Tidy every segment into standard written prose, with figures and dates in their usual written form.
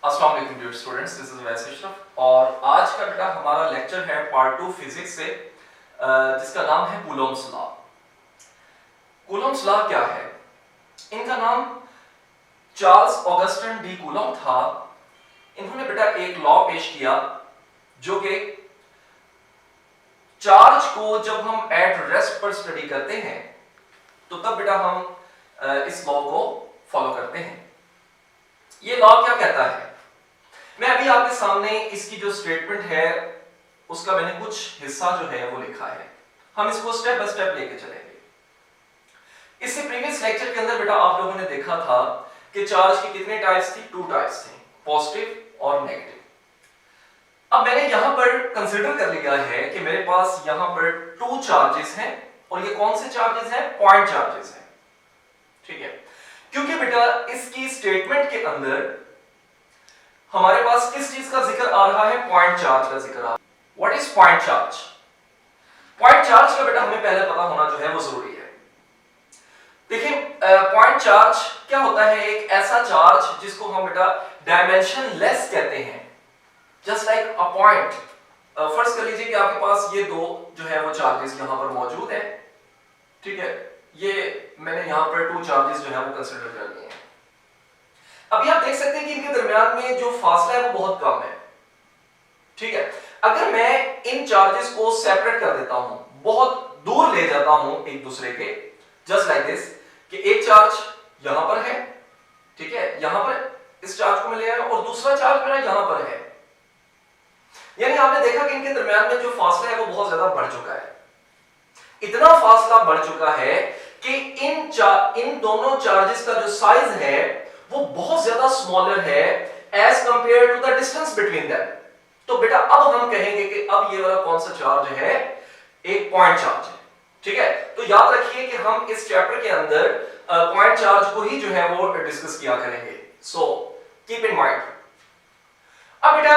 अस्सलाम वालेकुम dear students, this is वैस अशरफ और आज का बेटा हमारा लेक्चर है पार्ट 2 फिजिक्स से जिसका नाम है कूलॉम्स लॉ। कूलॉम्स लॉ क्या है? इनका नाम चार्ल्स ऑगस्टिन डी कूलॉम था। इन्होंने बेटा एक लॉ पेश किया जो कि चार्ज को जब हम एट रेस्ट पर स्टडी करते हैं तो तब बेटा हम इस लॉ को फॉलो करते हैं। ये लॉ क्या कहता है? मैं अभी आपके सामने इसकी जो स्टेटमेंट है उसका मैंने कुछ हिस्सा जो है वो लिखा है। हम इसको स्टेप बाय स्टेप लेके चलेंगे। इससे प्रीवियस लेक्चर के अंदर बेटा आप लोगों ने देखा था कि चार्ज की कितने टाइप्स थी? 2 टाइप्स थे, पॉजिटिव और नेगेटिव। अब मैंने यहां पर कंसीडर कर लिया है कि मेरे पास यहां पर 2 चार्जेस हैं और ये कौन से चार्जेस हैं? पॉइंट चार्जेस हैं। ठीक है, क्योंकि बेटा इसकी स्टेटमेंट के अंदर हमारे पास किस चीज का जिक्र आ रहा है? पॉइंट चार्ज का जिक्र आ रहा है। What is point charge? Point charge का बेटा हमें पहले पता होना जो है वो जरूरी है। देखिए, पॉइंट चार्ज क्या होता है? एक ऐसा चार्ज जिसको हम बेटा डायमेंशन लेस कहते हैं, जस्ट लाइक अ पॉइंट। फर्ज कर लीजिए कि आपके पास ये दो जो है वो चार्जेस यहां पर मौजूद है। ठीक है, ये मैंने यहां पर 2 चार्जेस जो है वो कंसीडर कर लिए हैं। अभी आप देख सकते हैं कि इनके दरमियान में जो फासला है वो बहुत कम है। ठीक है, अगर मैं इन चार्जेस को सेपरेट कर देता हूं, बहुत दूर ले जाता हूं एक दूसरे के, जस्ट लाइक दिस, कि एक चार्ज यहां पर है, ठीक है, यहां पर इस चार्ज को मैं ले आया और दूसरा चार्ज मेरा यहां पर है, यानी आपने देखा कि इनके दरमियान में जो फासला है वो बहुत ज्यादा बढ़ चुका है। इतना फासला बढ़ चुका है कि इन दोनों चार्जेस का जो साइज है वो बहुत ज्यादा स्मॉलर है as compare to the distance between them. तो बेटा अब हम कहेंगे कि अब ये वाला कौन सा चार्ज है? एक पॉइंट चार्ज है। ठीक है, तो याद रखिए कि हम इस चैप्टर के अंदर पॉइंट चार्ज को ही जो है वो डिस्कस किया करेंगे। So keep in mind. अब बेटा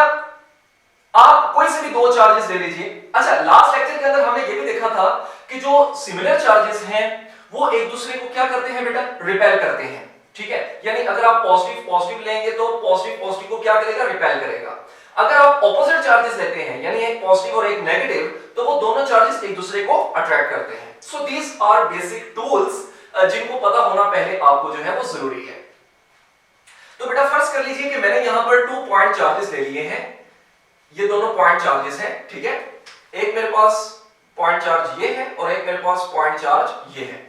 आप कोई से भी 2 चार्जेस ले लीजिए। अच्छा, लास्ट लेक्चर के अंदर हमने ये भी देखा था कि जो सिमिलर चार्जेस हैं वो एक दूसरे को क्या करते हैं बेटा? रिपेल करते हैं। ठीक है, यानी अगर आप पॉजिटिव पॉजिटिव लेंगे तो पॉजिटिव पॉजिटिव को क्या करेगा? रिपेल करेगा। अगर आप ऑपोजिट चार्जेस लेते हैं, यानी एक पॉजिटिव और एक नेगेटिव, तो वो दोनों चार्जेस एक दूसरे को अट्रैक्ट करते हैं। So these are basic tools जिनको पता होना पहले आपको जो है वो जरूरी है। तो बेटा फर्ज कर लीजिए कि मैंने यहां पर 2 पॉइंट चार्जेस ले लिए हैं। ये दोनों पॉइंट चार्जेस हैं। ठीक है, एक मेरे पास पॉइंट चार्ज ये है और एक मेरे पास पॉइंट चार्ज ये है।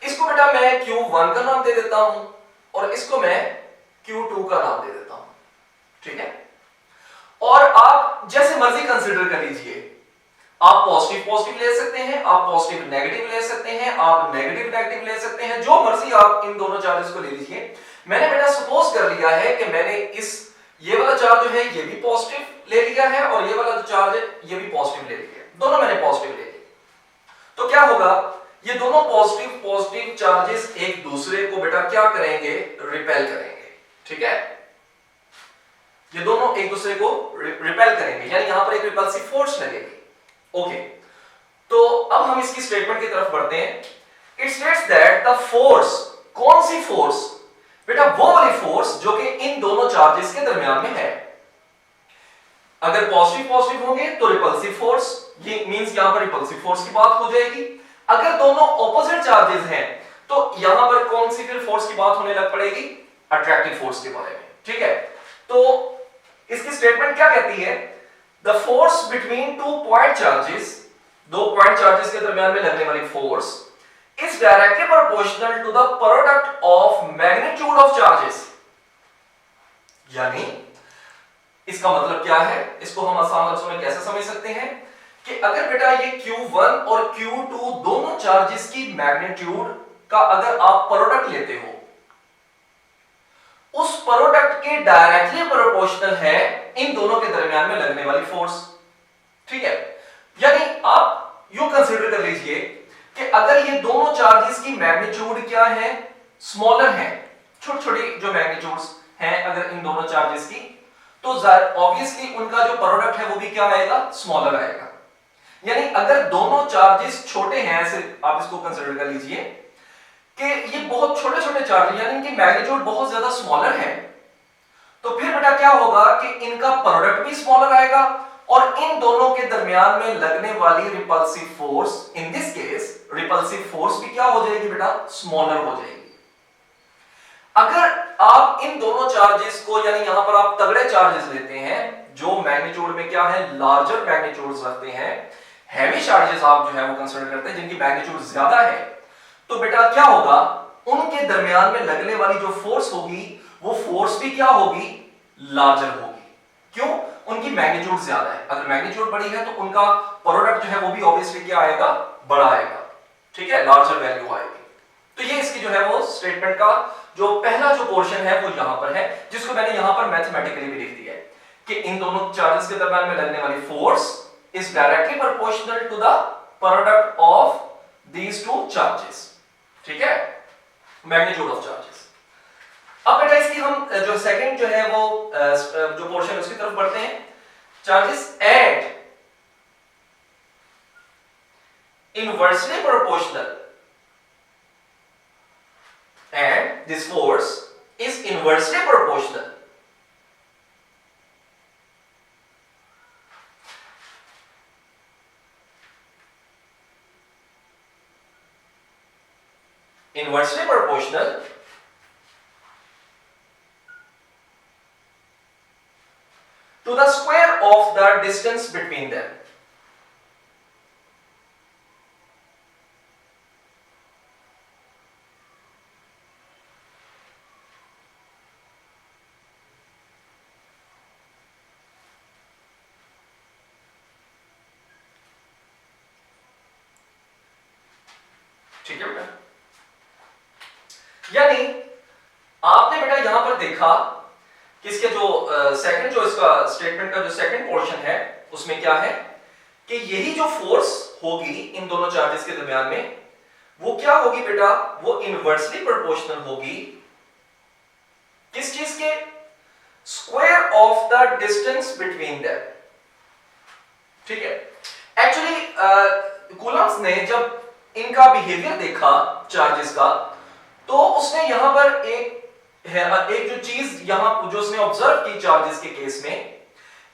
इसको बेटा मैं Q1 का नाम दे देता हूं और इसको मैं Q2 का नाम दे देता हूं। ठीक है, और आप जैसे मर्जी कंसीडर कर लीजिए। आप पॉजिटिव पॉजिटिव ले सकते हैं, आप पॉजिटिव नेगेटिव ले सकते हैं, आप नेगेटिव नेगेटिव ले सकते हैं, जो मर्जी आप इन दोनों चार्जेस को ले लीजिए। मैंने बेटा सपोज कर लिया है कि मैंने ये वाला चार्ज जो है ये भी पॉजिटिव ले लिया है और ये वाला जो चार्ज है ये भी पॉजिटिव ले लिया है। दोनों मैंने पॉजिटिव ले लिए। तो क्या होगा? ये दोनों पॉजिटिव पॉजिटिव चार्जेस एक दूसरे को बेटा क्या करेंगे? रिपेल करेंगे। ठीक है, ये दोनों एक दूसरे को रिपेल करेंगे, यानी यहां पर एक रिपल्सिव फोर्स लगेगी। ओके, तो अब हम इसकी स्टेटमेंट की तरफ बढ़ते हैं। It states that the force, कौन सी फोर्स बेटा? वो वाली फोर्स जो कि इन दोनों चार्जेस के दरमियान में है। अगर पॉजिटिव पॉजिटिव होंगे तो रिपल्सिव फोर्स, ये मींस यहां पर रिपल्सिव फोर्स की बात हो जाएगी। अगर दोनों ऑपोजिट चार्जेस हैं तो यहां पर कौन सी फिर फोर्स की बात होने लग पड़ेगी? अट्रैक्टिव फोर्स के बारे में। ठीक है, तो इसकी स्टेटमेंट क्या कहती है? The force between 2 point charges, 2 point charges के दरमियान में लगने वाली force is directly proportional to the product of magnitude of charges। यानी इसका मतलब क्या है? इसको हम आसान लफ्जों में कैसे समझ सकते हैं कि अगर बेटा ये Q1 और Q2 दोनों चार्जेस की मैग्नीट्यूड का अगर आप प्रोडक्ट लेते हो, उस प्रोडक्ट के डायरेक्टली प्रोपोर्शनल है इन दोनों के दरमियान में लगने वाली फोर्स। ठीक है, यानी आप यूं कंसीडर कर लीजिए कि अगर ये दोनों चार्जेस की मैग्नीट्यूड क्या है? स्मॉलर है, छोटी छोटी जो मैग्नीट्यूड्स हैं अगर इन दोनों चार्जेस की, तो ऑब्वियसली उनका जो प्रोडक्ट है वो भी क्या आएगा? स्मॉलर आएगा। यानी अगर दोनों चार्जेस छोटे हैं, ऐसे आप इसको कंसीडर कर लीजिए कि ये बहुत छोटे छोटे चार्ज यानी इनकी मैग्नीट्यूड बहुत ज्यादा स्मॉलर है, तो फिर क्या होगा कि इनका प्रोडक्ट भी स्मॉलर आएगा और इन दोनों के दरमियान में लगने वाली repulsive force, in this case repulsive force भी क्या हो जाएगी बेटा, स्मॉलर हो जाएगी। अगर आप इन दोनों चार्जेस को, यानी यहां पर आप तगड़े चार्जेस लेते हैं जो मैग्नीट्यूड में क्या है, लार्जर मैग्नीट्यूड्स रखते हैं, हैवी चार्जेस आप जो है वो कंसीडर करते हैं जिनकी मैग्नीट्यूड ज्यादा है, तो बेटा क्या होगा, उनके दरमियान में लगने वाली जो फोर्स होगी वो फोर्स भी क्या होगी, लार्जर होगी। क्यों? उनकी मैग्नीट्यूड ज्यादा है। अगर मैग्नीट्यूड बड़ी है तो उनका प्रोडक्ट जो है वो भी ऑब्वियसली क्या आएगा, बड़ा आएगा। ठीक है, लार्जर वैल्यू आएगी। तो ये इसकी जो है वो स्टेटमेंट का जो पहला जो पोर्शन है वो यहां पर है, जिसको मैंने यहां पर मैथमेटिकली भी लिख दिया है कि इन दोनों चार्जेस के दरमियान में लगने वाली force is directly proportional to the product of these two charges. ठीक है, मैग्नीट्यूड ऑफ चार्जेस। अब बेटा इसकी हम जो सेकंड जो है वो जो पोर्शन उसकी तरफ बढ़ते हैं। Charges at inversely proportional and this force is inversely proportional. Inversely proportional to the square of the distance between them. ठीक है बेटा, यानी आपने बेटा यहां पर देखा कि इसके जो सेकंड जो इसका स्टेटमेंट का जो सेकंड पोर्शन है उसमें क्या है कि यही जो फोर्स होगी इन दोनों चार्जेस के दरमियान में वो क्या होगी बेटा, वो इनवर्सली प्रोपोर्शनल होगी किस चीज के, square of the distance between them. ठीक है, एक्चुअली कूलम्स ने जब इनका बिहेवियर देखा चार्जेस का, तो उसने यहां पर एक जो चीज यहां जो उसने ऑब्जर्व की चार्जेस के केस में,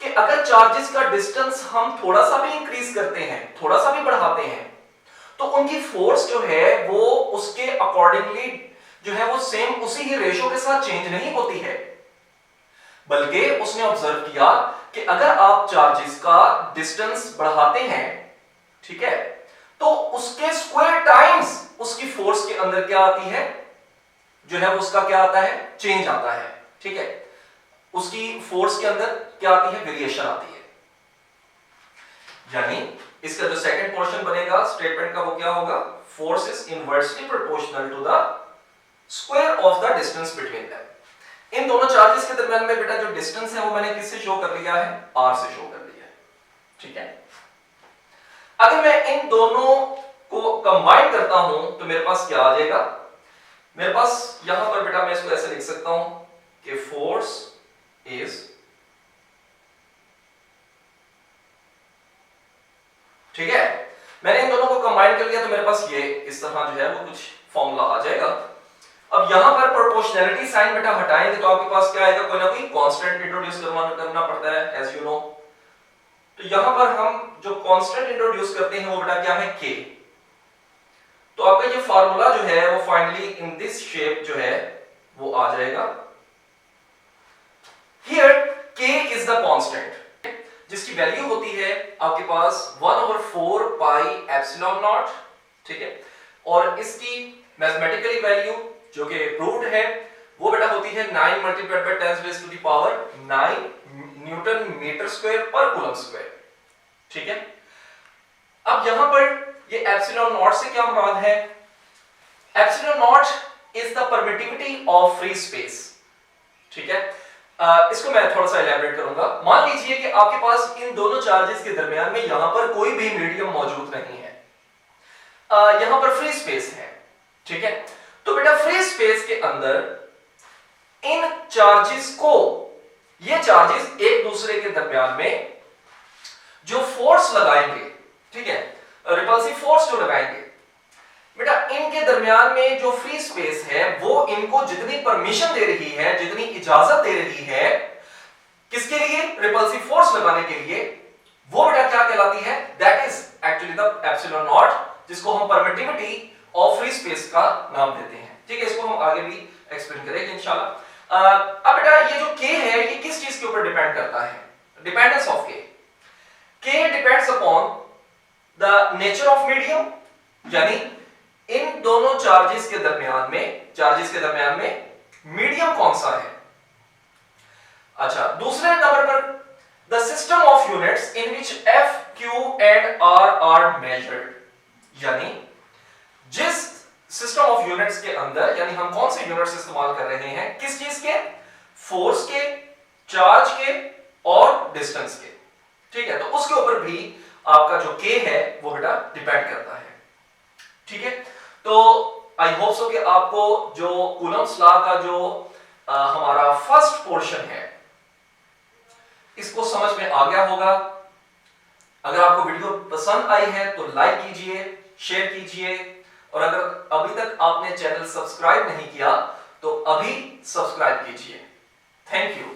कि अगर चार्जेस का डिस्टेंस हम थोड़ा सा भी इंक्रीज करते हैं, थोड़ा सा भी बढ़ाते हैं, तो उनकी फोर्स जो है वो उसके अकॉर्डिंगली जो है वो सेम उसी ही रेशो के साथ चेंज नहीं होती है। बल्कि उसने ऑब्जर्व किया कि अगर आप चार्जेस का डिस्टेंस बढ़ाते हैं, ठीक है, तो उसके स्क्वायर टाइम्स उसकी फोर्स के अंदर क्या आती है, जो है उसका क्या आता है, चेंज आता है। ठीक है, उसकी फोर्स के अंदर क्या आती है, वेरिएशन आती है। यानी इसका जो सेकंड पोर्शन बनेगा स्टेटमेंट का वो क्या होगा, force is inversely proportional to the square of the distance between them. इन दोनों चार्जेस के दरमियान में बेटा जो डिस्टेंस है वो मैंने किससे शो कर लिया है, r से शो कर लिया है। ठीक है, अगर मैं इन दोनों को कंबाइन करता हूं तो मेरे पास क्या आ जाएगा, मेरे पास यहां पर बेटा मैं इसको ऐसे लिख सकता हूं कि फोर्स इज, ठीक है, मैंने इन दोनों को कंबाइन कर लिया तो मेरे पास ये इस तरह जो है वो कुछ फॉर्मूला आ जाएगा। अब यहां पर प्रोपोर्शनैलिटी साइन बेटा हटाएंगे तो आपके पास क्या आएगा, कोई ना कोई कांस्टेंट इंट्रोड्यूस करना पड़ता है एज यू नो। तो यहां पर हम जो कांस्टेंट इंट्रोड्यूस करते हैं वो बेटा क्या है, k। तो आपका ये फार्मूला जो है वो फाइनली इन दिस शेप जो है वो आ जाएगा। Here k is the constant जिसकी वैल्यू होती है आपके पास 1/4 पाई एप्सिलॉन नॉट। ठीक है, और इसकी मैथमेटिकली वैल्यू जो कि प्रूव्ड है वो बेटा होती है 9 multiplied by 10 raise to the power 9 newton metre square पर कूलम स्क्वायर। ठीक है, अब यहां पर ये एप्सिलॉन नॉट से क्या मुराद है, epsilon not is the permittivity of free space. ठीक है, इसको मैं थोड़ा सा इलैबोरेट करूंगा। मान लीजिए कि आपके पास इन दोनों चार्जेस के दरमियान में यहां पर कोई भी मीडियम मौजूद नहीं है, यहां पर फ्री स्पेस है। ठीक है, तो बेटा फ्री स्पेस के अंदर इन चार्जेस को, ये चार्जेस एक दूसरे के दरमियान में जो फोर्स लगाएंगे, ठीक है, रिपल्सिव फोर्स जो लगाएंगे बेटा, इनके दरमियान में जो फ्री स्पेस है वो इनको जितनी परमिशन दे रही है, जितनी इजाजत दे रही है, किसके लिए? रिपल्सिव फोर्स लगाने के लिए। वो बेटा क्या कहलाती है? That is actually the epsilon not, जिसको हम परमिटिविटी ऑफ फ्री स्पेस का नाम देते हैं। ठीक है, इसको हम आगे भी एक्सप्लेन करेंगे इंशाल्लाह। अब बेटा ये जो k है ये किस चीज के ऊपर डिपेंड करता है? Dependence of k depends upon the nature of medium, यानी इन दोनों चार्जेस के दरमियान में मीडियम कौन सा है। अच्छा, दूसरे नंबर पर the system of units in which F, Q and R are measured, यानी जिस सिस्टम ऑफ यूनिट्स के अंदर, यानी हम कौन से यूनिट्स इस्तेमाल कर रहे हैं, किस चीज के? फोर्स के, चार्ज के और डिस्टेंस के। ठीक है, तो उसके ऊपर भी आपका जो k है वो बेटा डिपेंड करता है। ठीक है, तो आई होप सो कि आपको जो कूलम्स लॉ का जो हमारा फर्स्ट पोर्शन है इसको समझ में आ गया होगा। अगर आपको वीडियो पसंद आई है तो लाइक कीजिए, शेयर कीजिए, और अगर अभी तक आपने चैनल सब्सक्राइब नहीं किया तो अभी सब्सक्राइब कीजिए। Thank you.